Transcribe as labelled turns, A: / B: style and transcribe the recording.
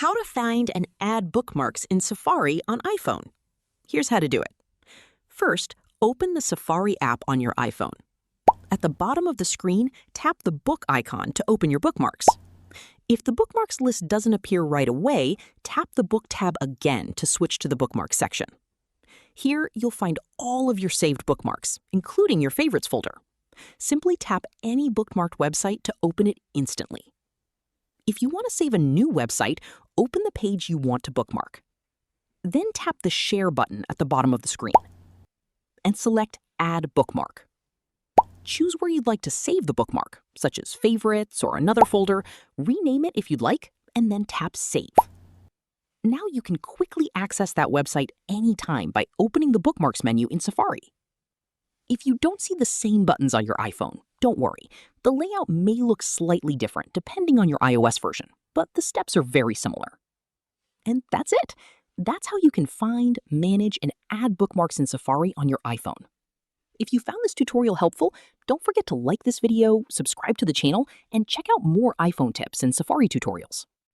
A: How to find and add bookmarks in Safari on iPhone. Here's how to do it. First, open the Safari app on your iPhone. At the bottom of the screen, tap the book icon to open your bookmarks. If the bookmarks list doesn't appear right away, tap the book tab again to switch to the bookmarks section. Here, you'll find all of your saved bookmarks, including your favorites folder. Simply tap any bookmarked website to open it instantly. If you want to save a new website, open the page you want to bookmark. Then tap the Share button at the bottom of the screen and select Add Bookmark. Choose where you'd like to save the bookmark, such as Favorites or another folder, rename it if you'd like, and then tap Save. Now you can quickly access that website anytime by opening the Bookmarks menu in Safari. If you don't see the same buttons on your iPhone, don't worry. The layout may look slightly different depending on your iOS version, but the steps are very similar. And that's it. That's how you can find, manage, and add bookmarks in Safari on your iPhone. If you found this tutorial helpful, don't forget to like this video, subscribe to the channel, and check out more iPhone tips and Safari tutorials.